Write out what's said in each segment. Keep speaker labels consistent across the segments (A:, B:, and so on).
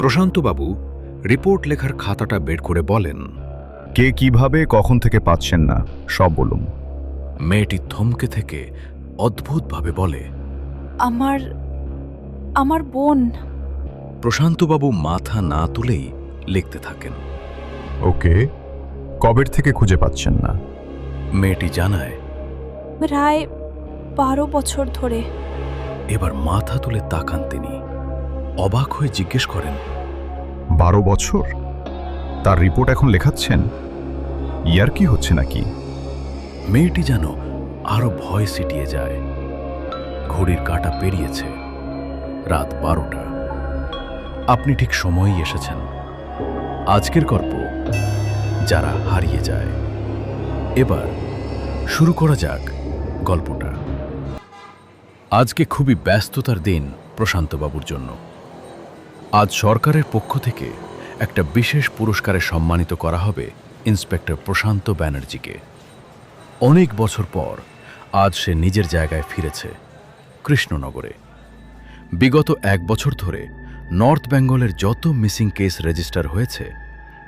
A: প্রশান্তবাবু report লেখার খাতাটা বের করে বলেন,
B: কে কিভাবে কখন থেকে পাচ্ছেন না সব বলুন।
A: মেয়েটি থমকে থেকে অদ্ভুতভাবে বলে,
C: আমার আমার বোন।
A: প্রশান্তবাবু মাথা না তুলেই লিখতে থাকেন।
B: ওকে, কবের থেকে খুঁজে পাচ্ছেন না?
A: মেয়েটি জানায়,
C: প্রায় 12 বছর ধরে।
A: এবার মাথা তুলে তাকান তিনি। অবাক হয়ে জিজ্ঞেস করেন,
B: 12 বছর? তার রিপোর্ট এখন লেখাচ্ছেন? ইয়ার কি হচ্ছে নাকি?
A: মেয়েটি যেন আরো ভয় সিটিয়ে যায়। ঘড়ির কাঁটা পেরিয়েছে রাত 12টা। আপনি ঠিক সময়ই এসেছেন। আজকের গল্প যারা হারিয়ে যায়। এবার শুরু করা যাক গল্পটা। আজকে খুবই ব্যস্ততার দিন প্রশান্তবাবুর জন্য। আজ সরকারের পক্ষ থেকে একটা বিশেষ পুরস্কারে সম্মানিত করা হবে ইন্সপেক্টর প্রশান্ত ব্যানার্জিকে। অনেক বছর পর আজ সে নিজের জায়গায় ফিরেছে, কৃষ্ণনগরে। বিগত 1 বছর ধরে নর্থ বেঙ্গলের যত মিসিং কেস রেজিস্টার হয়েছে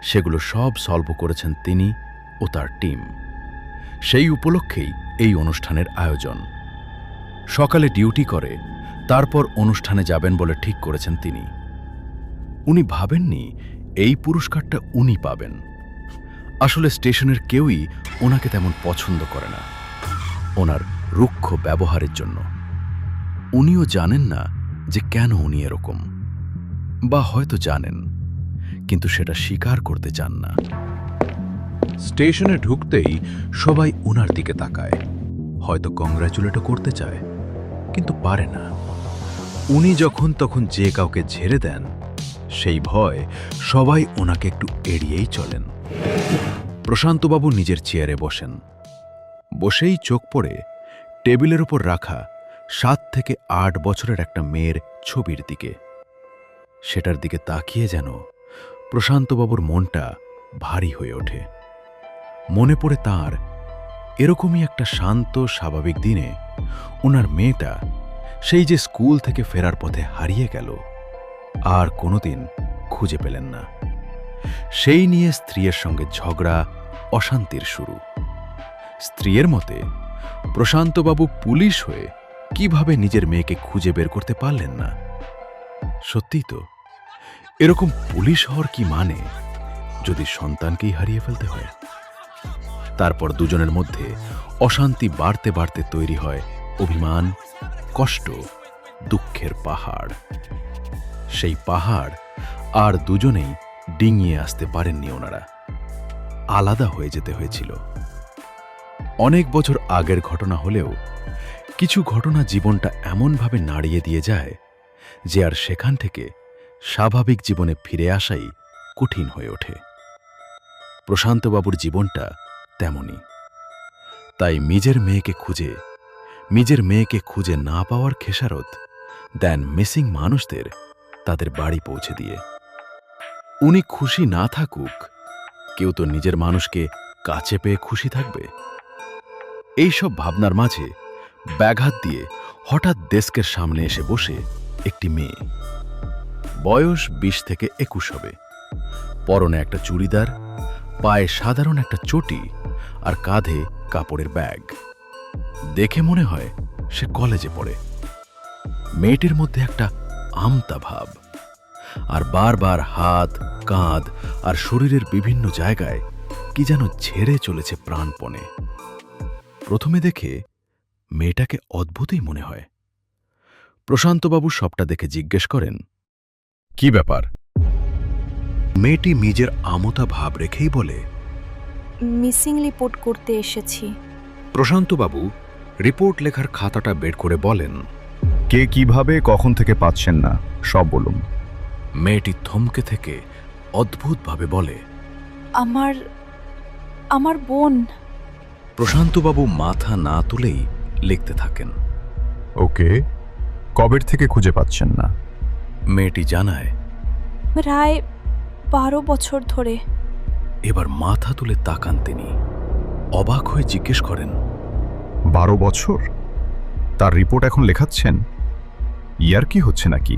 A: সেগুলো সব সলভ করেছেন তিনি ও তার টিম। সেই উপলক্ষেই এই অনুষ্ঠানের আয়োজন। সকালে ডিউটি করে তারপর অনুষ্ঠানে যাবেন বলে ঠিক করেছেন তিনি। উনি ভাবেননি এই পুরস্কারটা উনি পাবেন। আসলে স্টেশনের কেউই ওনাকে তেমন পছন্দ করে না, ওনার রুক্ষ ব্যবহারের জন্য। উনিও জানেন না যে কেন উনি এরকম, বা হয়তো জানেন কিন্তু সেটা স্বীকার করতে চান না। স্টেশনে ঢুকতেই সবাই ওনার দিকে তাকায়, হয়তো কংগ্রাচুলেটও করতে চায় কিন্তু পারে না। উনি যখন তখন যে কাউকে ঝেড়ে দেন, সেই ভয় সবাই ওনাকে একটু এড়িয়েই চলেন। প্রশান্তবাবু নিজের চেয়ারে বসেন। বসেই চোখ পড়ে টেবিলের উপর রাখা 7 থেকে 8 বছরের একটা মেয়ের ছবির দিকে। সেটার দিকে তাকিয়ে যেন প্রশান্তবাবুর মনটা ভারী হয়ে ওঠে। মনে পড়ে তার এরকমই একটা শান্ত স্বাভাবিক দিনে ওনার মেয়েটা সেই যে স্কুল থেকে ফেরার পথে হারিয়ে গেল, আর কোনোদিন খুঁজে পেলেন না। সেই নিয়ে স্ত্রীর সঙ্গে ঝগড়া, অশান্তির শুরু। স্ত্রীর মতে প্রশান্তবাবু পুলিশ হয়ে কিভাবে নিজের মেয়েকে খুঁজে বের করতে পারলেন না। সত্যিই তো, এরকম পুলিশ হওয়ার কি মানে যদি সন্তানকেই হারিয়ে ফেলতে হয়? তারপর দুজনের মধ্যে অশান্তি বাড়তে বাড়তে তৈরি হয় অভিমান, কষ্ট, দুঃখের পাহাড়। সেই পাহাড় আর দুজনেই ডিঙিয়ে আসতে পারেননি ওনারা। আলাদা হয়ে যেতে হয়েছিল। অনেক বছর আগের ঘটনা হলেও কিছু ঘটনা জীবনটা এমনভাবে নাড়িয়ে দিয়ে যায় যে আর সেখান থেকে স্বাভাবিক জীবনে ফিরে আসাই কঠিন হয়ে ওঠে। প্রশান্তবাবুর জীবনটা তেমনই। তাই নিজের মেয়েকে খুঁজে না পাওয়ার খেসারত দেন মিসিং মানুষদের তাদের বাড়ি পৌঁছে দিয়ে। উনি খুশি না থাকুক, কেউ তো নিজের মানুষকে কাছে পেয়ে খুশি থাকবে। এইসব ভাবনার মাঝে ব্যাঘাত দিয়ে হঠাৎ ডেস্কের সামনে এসে বসে একটি মেয়ে। বয়স 20 থেকে 21 হবে। পরনে একটা চুড়িদার, পায়ে সাধারণ একটা চটি আর কাঁধে কাপড়ের ব্যাগ। দেখে মনে হয় সে কলেজে পড়ে। মেয়েটির মধ্যে একটা আমতা ভাব, আর বারবার হাত, কাঁধ আর শরীরের বিভিন্ন জায়গায় কি যেন ঝেড়ে চলেছে প্রাণপণে। প্রথমে দেখে মেয়েটাকে অদ্ভুতই মনে হয়। প্রশান্তবাবু সবটা দেখে জিজ্ঞেস করেন, কি ব্যাপার? মেয়েটি নিজের আমতা ভাব রেখেই বলে,
C: মিসিং রিপোর্ট করতে এসেছি।
A: প্রশান্তবাবু রিপোর্ট লেখার খাতাটা বের করে বলেন,
B: কে কিভাবে কখন থেকে পাচ্ছেন না সব বলুন।
A: মেয়েটি থমকে থেকে অদ্ভুতভাবে বলে,
C: আমার আমার বোন।
A: প্রশান্তবাবু মাথা না তুলেই লিখতে থাকেন।
B: ওকে, কবের থেকে খুঁজে পাচ্ছেন না?
A: মেয়েটি জানায়,
C: প্রায় 12 বছর ধরে।
A: এবার মাথা তুলে তাকান তিনি। অবাক হয়ে জিজ্ঞেস করেন,
B: 12 বছর? তার রিপোর্ট এখন লেখাচ্ছেন? ইয়ার কি হচ্ছে নাকি?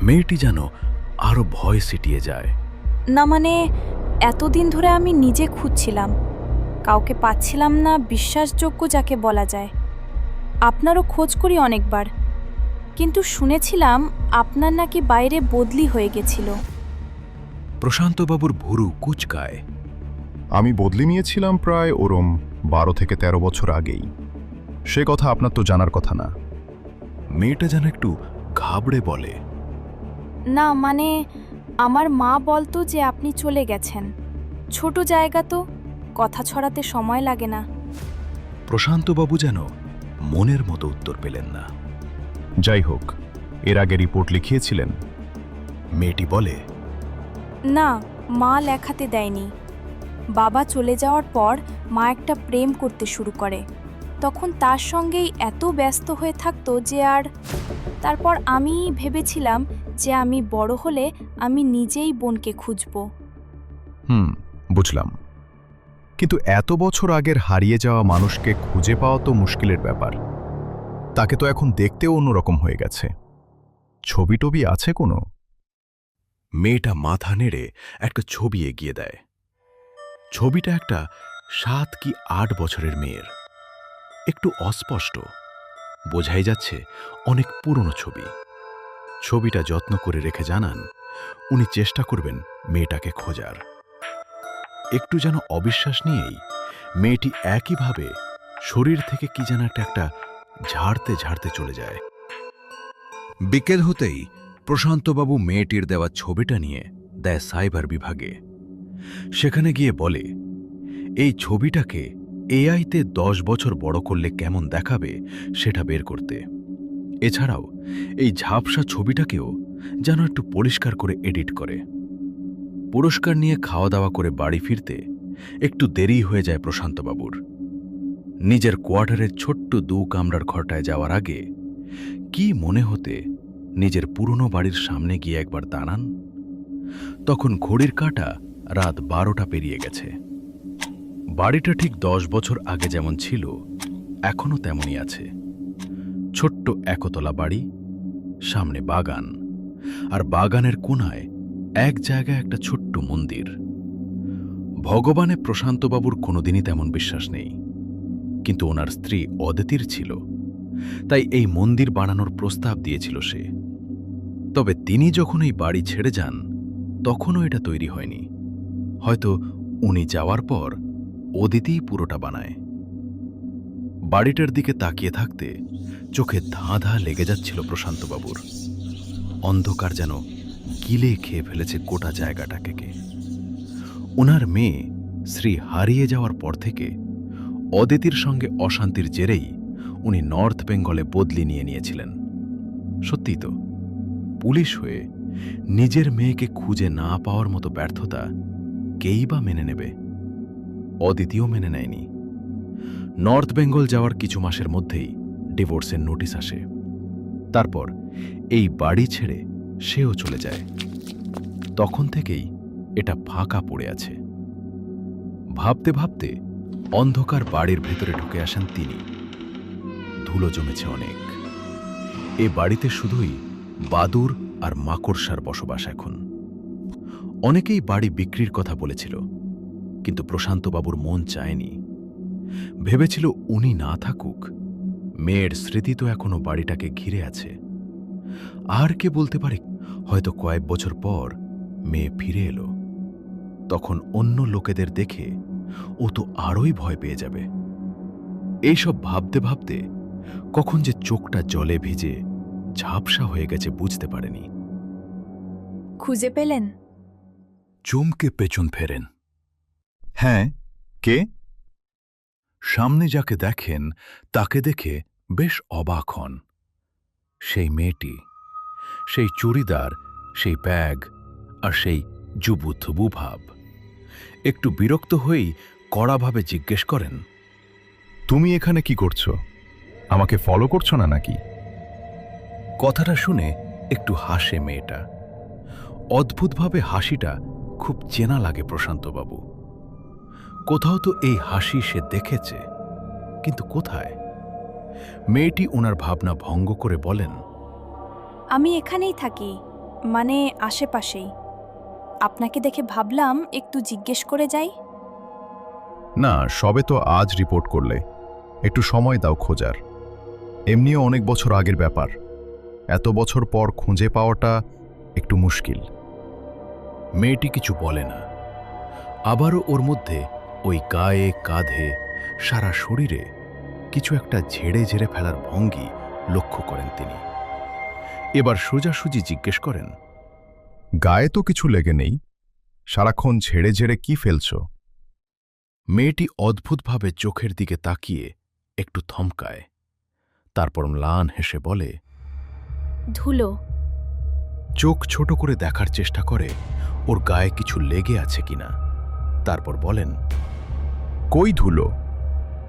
A: মেয়েটি যেন আরো ভয় সিটিয়ে যায়।
C: না মানে এতদিন ধরে আমি নিজে খুঁজছিলাম, কাউকে পাচ্ছিলাম না বিশ্বাসযোগ্য যাকে বলা যায়। আপনারও খোঁজ করি অনেকবার, কিন্তু শুনেছিলাম আপনার নাকি বাইরে বদলি হয়ে গেছিল।
A: প্রশান্তবাবুর ভুরু কুচকায়।
B: আমি বদলি নিয়েছিলাম প্রায় ওরম 12 থেকে 13 বছর আগেই। সে কথা আপনার তো জানার কথা না।
A: মেয়েটা যেন একটু ঘাবড়ে বলে,
C: না মানে আমার মা বলতো যে আপনি চলে গেছেন। ছোট জায়গা তো, কথা ছড়াতে সময় লাগে না।
A: প্রশান্তবাবু যেন মনের মতো উত্তর পেলেন না।
B: যাই হোক, এর আগে রিপোর্ট লিখিয়েছিলেন?
A: মেয়েটি বলে,
C: না, মা লেখাতে দেয়নি। বাবা চলে যাওয়ার পর মা একটা প্রেম করতে শুরু করে, তখন তার সঙ্গেই এত ব্যস্ত হয়ে থাকতো যে আর তারপর আমি ভেবেছিলাম যে আমি বড় হলে আমি নিজেই বোনকে খুঁজব।
B: বুঝলাম। কিন্তু এত বছর আগের হারিয়ে যাওয়া মানুষকে খুঁজে পাওয়া তো মুশকিলের ব্যাপার। তাকে তো এখন দেখতেও অন্যরকম হয়ে গেছে। ছবি টবি আছে কোনো?
A: মেয়েটা মাথা নেড়ে একটা ছবি এগিয়ে দেয়। ছবিটা একটা 7 কি 8 বছরের মেয়ের। একটু অস্পষ্ট, বোঝাই যাচ্ছে অনেক পুরনো ছবি। ছবিটা যত্ন করে রেখে জানান উনি চেষ্টা করবেন মেয়েটাকে খোঁজার। একটু যেন অবিশ্বাস নিয়েই মেয়েটি একইভাবে শরীর থেকে কি যেন একটা ঝাড়তে ঝাড়তে চলে যায়। বিকেল হতেই প্রশান্তবাবু মেয়েটির দেওয়া ছবিটা নিয়ে দেয় সাইবার বিভাগে। সেখানে গিয়ে বলে, এই ছবিটাকে এআইতে 10 বছর বড় করলে কেমন দেখাবে সেটা বের করতে। এছাড়াও এই ঝাপসা ছবিটাকেও যেন একটু পরিষ্কার করে এডিট করে। পুরস্কার নিয়ে খাওয়া দাওয়া করে বাড়ি ফিরতে একটু দেরি হয়ে যায় প্রশান্তবাবুর। নিজের কোয়ার্টারের ছোট্ট 2 কামরার ঘরটায় যাওয়ার আগে কি মনে হতে নিজের পুরনো বাড়ির সামনে গিয়ে একবার দাঁড়ান। তখন ঘড়ির কাঁটা রাত 12টা পেরিয়ে গেছে। বাড়িটা ঠিক 10 বছর আগে যেমন ছিল এখনো তেমনই আছে। ছোট্ট একতলা বাড়ি, সামনে বাগান, আর বাগানের কোণায় এক জায়গায় একটা ছোট্ট মন্দির। ভগবানে প্রশান্তবাবুর কোনোদিনই তেমন বিশ্বাস নেই, কিন্তু ওনার স্ত্রী অদিতির ছিল। তাই এই মন্দির বানানোর প্রস্তাব দিয়েছিল সে। তবে তিনি যখন এই বাড়ি ছেড়ে যান তখনও এটা তৈরি হয়নি। হয়তো উনি যাওয়ার পর অদিতিই পুরোটা বানায়। বাড়িটার দিকে তাকিয়ে থাকতে চোখে ধাঁ ধাঁ লেগে যাচ্ছিল প্রশান্তবাবুর। অন্ধকার যেন গিলে খেয়ে ফেলেছে গোটা জায়গাটাকে। ওনার মেয়ে শ্রী হারিয়ে যাওয়ার পর থেকে অদিতির সঙ্গে অশান্তির জেরেই উনি নর্থ বেঙ্গলে বদলি নিয়েছিলেন। সত্যিই তো, পুলিশ হয়ে নিজের মেয়েকে খুঁজে না পাওয়ার মতো ব্যর্থতা কেই বা মেনে নেবে? অদিতিও মেনে নেয়নি। নর্থ বেঙ্গল যাওয়ার কিছু মাসের মধ্যেই ডিভোর্সের নোটিশ আসে। তারপর এই বাড়ি ছেড়ে সেও চলে যায়। তখন থেকেই এটা ফাঁকা পড়ে আছে। ভাবতে ভাবতে অন্ধকার বাড়ির ভেতরে ঢুকে আসেন তিনি। ধুলো জমেছে অনেক। এ বাড়িতে শুধুই বাদুর আর মাকড়সার বসবাস এখন। অনেকেই বাড়ি বিক্রির কথা বলেছিল, কিন্তু প্রশান্তবাবুর মন চায়নি। ভেবেছিল উনি না থাকুক, মেয়ের স্মৃতি তো এখনো বাড়িটাকে ঘিরে আছে। আর কে বলতে পারে, হয়তো কয়েক বছর পর মেয়ে ফিরে এলো, তখন অন্য লোকেদের দেখে ও তো আরোই ভয় পেয়ে যাবে। এইসব ভাবতে ভাবতে কখন যে চোখটা জলে ভিজে ঝাপসা হয়ে গেছে বুঝতে পারেনি।
C: খুঁজে পেলেন?
A: চমকে পেছন ফেরেন।
B: হ্যাঁ, কে?
A: সামনে যাকে দেখেন তাকে দেখে বেশ অবাক হন। সেই মেয়েটি, সেই চুড়িদার, সেই ব্যাগ, আর সেই জুবুথুবু ভাব। একটু বিরক্ত হয়েই কড়াভাবে জিজ্ঞেস করেন,
B: তুমি এখানে কি করছো? আমাকে ফলো করছো না নাকি?
A: কথাটা শুনে একটু হাসে মেয়েটা। অদ্ভুতভাবে হাসিটা খুব চেনা লাগে প্রশান্তবাবু। কোথাও তো এই হাসি সে দেখেছে, কিন্তু কোথায়? মেয়েটি ওনার ভাবনা ভঙ্গ করে বলেন,
C: আমি এখানেই থাকি, মানে আশেপাশেই। আপনাকে দেখে ভাবলাম একটু জিজ্ঞেস করে যাই।
B: না, সবে তো আজ রিপোর্ট করলে, একটু সময় দাও খোঁজার। এমনিও অনেক বছর আগের ব্যাপার, এত বছর পর খুঁজে পাওয়াটা একটু মুশকিল।
A: মেয়েটি কিছু বলে না। আবারও ওর মধ্যে ওই গায়ে, কাঁধে, সারা শরীরে কিছু একটা ঝেড়ে ঝেড়ে ফেলার ভঙ্গি লক্ষ্য করেন তিনি। এবার সোজাসুজি জিজ্ঞেস করেন,
B: গায়ে তো কিছু লেগে নেই, সারাক্ষণ ঝেড়ে ঝেড়ে কি ফেলছ?
A: মেয়েটি অদ্ভুতভাবে চোখের দিকে তাকিয়ে একটু থমকায়, তারপর ম্লান হেসে বলে,
C: ধুলো।
A: চোখ ছোট করে দেখার চেষ্টা করে ওর গায়ে কিছু লেগে আছে কিনা। তারপর বলেন,
B: কই ধুলো?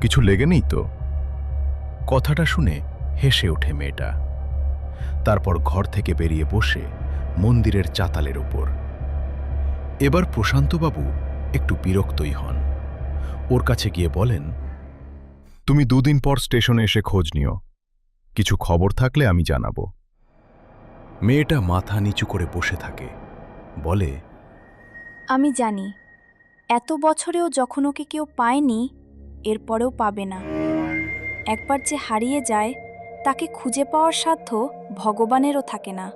B: কিছু লেগে নেই তো।
A: কথাটা শুনে হেসে ওঠে মেয়েটা। তারপর ঘর থেকে বেরিয়ে বসে মন্দিরের চাতালের ওপর। এবার প্রশান্তবাবু একটু বিরক্তই হন। ওর কাছে গিয়ে বলেন,
B: তুমি 2 দিন পর স্টেশনে এসে খোঁজ নিও, কিছু খবর থাকলে আমি জানাবো।
A: মেয়েটা মাথা নিচু করে বসে থাকে, বলে,
C: আমি জানি এত বছরেও যখন ওকে কেউ পায়নি, এরপরেও পাবে না। একবার যে হারিয়ে যায় তাকে খুঁজে পাওয়ার সাধ্য ভগবানেরও থাকে না।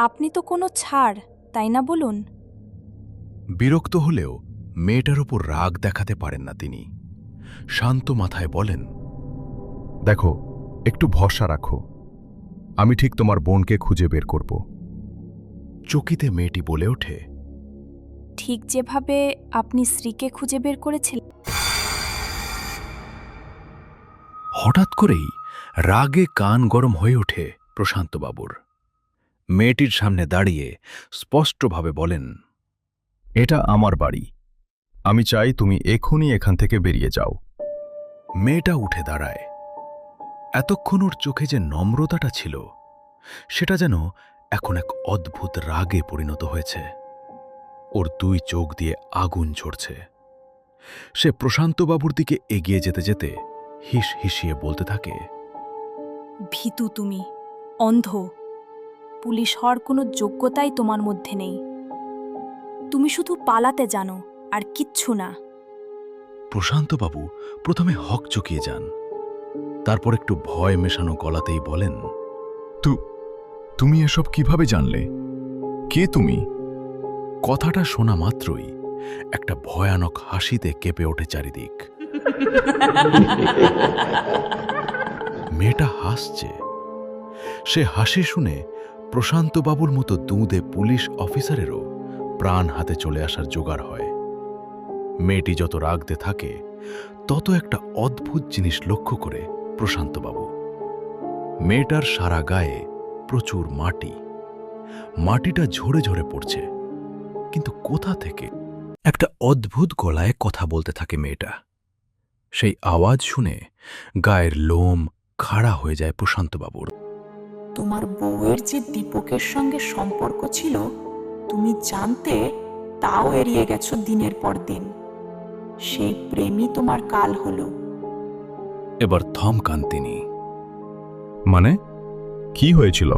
C: আপনি তো কোনো ছাড়, তাই না বলুন?
A: বিরক্ত হলেও মেয়েটার উপর রাগ দেখাতে পারেন না তিনি। শান্ত মাথায় বলেন,
B: দেখো, একটু ভরসা রাখো, আমি ঠিক তোমার বোনকে খুঁজে বের করব।
A: চকিতে মেয়েটি বলে ওঠে,
C: ঠিক যেভাবে আপনি স্ত্রীকে খুঁজে বের করেছিলেন।
A: হঠাৎ করেই রাগে কান গরম হয়ে ওঠে প্রশান্তবাবুর। মেয়েটির সামনে দাঁড়িয়ে স্পষ্টভাবে বলেন,
B: এটা আমার বাড়ি, আমি চাই তুমি এখনই এখান থেকে বেরিয়ে যাও।
A: মেয়েটা উঠে দাঁড়ায়। এতক্ষণ ওর চোখে যে নম্রতাটা ছিল, সেটা যেন এখন এক অদ্ভুত রাগে পরিণত হয়েছে। ওর 2 চোখ দিয়ে আগুন ঝরছে। সে প্রশান্তবাবুর দিকে এগিয়ে যেতে যেতে হিস হিসিয়ে বলতে থাকে,
C: ভীতু তুমি, অন্ধ। পুলিশ হওয়ার কোনো যোগ্যতাই তোমার মধ্যে নেই। তুমি শুধু পালাতে জানো, আর কিচ্ছু না।
A: প্রশান্তবাবু প্রথমে হকচকিয়ে যান, তারপর একটু ভয় মেশানো গলাতেই বলেন,
B: তুমি এসব কিভাবে জানলে? কে তুমি?
A: কথাটা শোনা মাত্রই একটা ভয়ানক হাসিতে কেঁপে ওঠে চারিদিক। মেয়েটা হাসছে। সে হাসি শুনে প্রশান্তবাবুর মতো দুঁদে পুলিশ অফিসারেরও প্রাণ হাতে চলে আসার জোগাড় হয়। মেয়েটি যত রাগতে থাকে, তত একটা অদ্ভুত জিনিস লক্ষ্য করে প্রশান্তবাবু। মেয়েটার সারা গায়ে প্রচুর মাটি। মাটিটা ঝরে ঝরে পড়ছে, কিন্তু কোথা থেকে? একটা অদ্ভুত গলায় কথা বলতে থাকে মেয়েটা। সেই আওয়াজ শুনে গায়ের লোম খাড়া হয়ে যায় প্রশান্তবাবুর।
D: তোমার বউয়ের যে দীপকের সঙ্গে সম্পর্ক ছিল তুমি জানতে, তাও এড়িয়ে গেছো দিনের পর দিন। সেই প্রেমই তোমার কাল হলো।
A: এবার থমকান তিনি।
B: মানে কি হয়েছিল?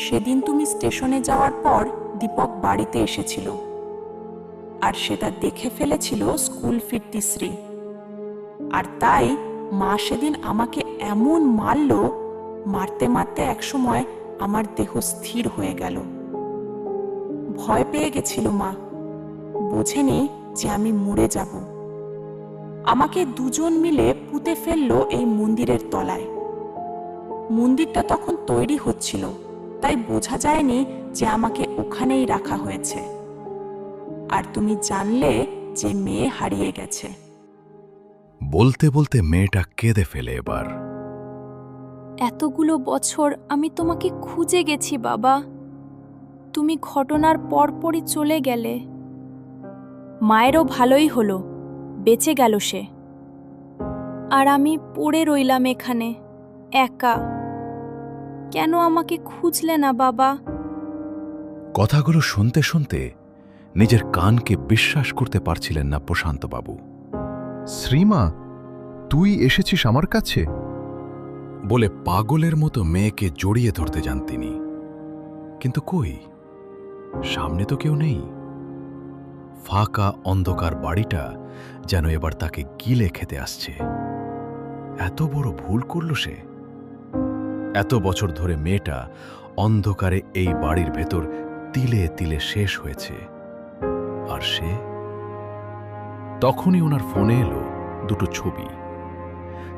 D: সেদিন তুমি স্টেশনে যাওয়ার পর দীপক বাড়িতে এসেছিল, আর সেটা দেখে ফেলেছিল স্কুল ফিরতি শ্রী। আর তাই মা সেদিন আমাকে এমন মারলো, মারতে মারতে একসময় আমার দেহ স্থির হয়ে গেল। ভয় পেয়ে গেছিল মা, বোঝেনি যে আমি মরে যাব। আমাকে 2 জন মিলে পুঁতে ফেললো এই মন্দিরের তলায়। মন্দিরটা তখন তৈরি হচ্ছিল, তাই বোঝা যায়নি যে আমাকে ওখানেই রাখা হয়েছে। আর তুমি জানলে যে মেয়ে হারিয়ে গেছে।
A: বলতে বলতে মেয়েটা কেঁদে ফেলে এবার।
C: এতগুলো বছর আমি তোমাকে খুঁজে গেছি বাবা। তুমি ঘটনার পরপরই চলে গেলে। মায়েরও ভালোই হলো, বেঁচে গেল সে। আর আমি পড়ে রইলাম এখানে একা। কেন আমাকে খুঁজলে না বাবা?
A: কথাগুলো শুনতে শুনতে নিজের কানকে বিশ্বাস করতে পারছিলেন না প্রশান্তবাবু।
B: শ্রীমা, তুই এসেছিস আমার কাছে?
A: বলে পাগলের মতো মেয়েকে জড়িয়ে ধরতে যান তিনি। কিন্তু কই, সামনে তো কেউ নেই। ফাঁকা অন্ধকার বাড়িটা যেন এবার তাকে গিলে খেতে আসছে। এত বড় ভুল করল সে। এত বছর ধরে মেয়েটা অন্ধকারে এই বাড়ির ভেতর তিলে তিলে শেষ হয়েছে। আর সে? তখনই ওনার ফোনে এলো দুটো ছবি।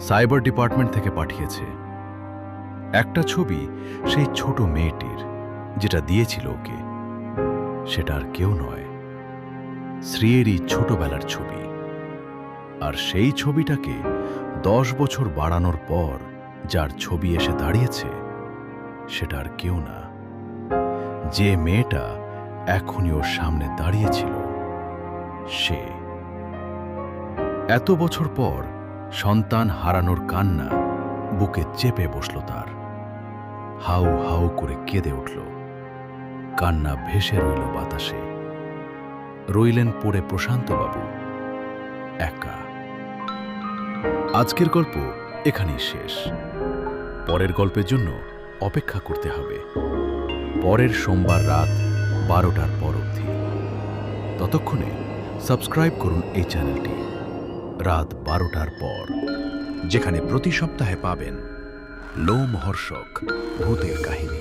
A: সাইবার ডিপার্টমেন্ট থেকে পাঠিয়েছে। একটা ছবি সেই ছোট মেয়েটির, যেটা দিয়েছিল ওকে। সেটা আর কেউ নয়, শ্রীয়েরই ছোটবেলার ছবি। আর সেই ছবিটাকে 10 বছর বাড়ানোর পর যার ছবি এসে দাঁড়িয়েছে, সেটা আর কেউ না, যে মেয়েটা এখনই ওর সামনে দাঁড়িয়েছিল, সে। এত বছর পর সন্তান হারানোর কান্না বুকে চেপে বসল তার। হাউ হাউ করে কেঁদে উঠল। কান্না ভেসে রইল বাতাসে। রইলেন পড়ে প্রশান্তবাবু একা। আজকের গল্প এখানেই শেষ। পরের গল্পের জন্য অপেক্ষা করতে হবে পরের সোমবার রাত 12টার পর অবধি। ততক্ষণে সাবস্ক্রাইব করুন এই চ্যানেলটি রাত 12টার পর, যেখানে প্রতি সপ্তাহে পাবেন লোমহর্ষক ভূতের কাহিনী।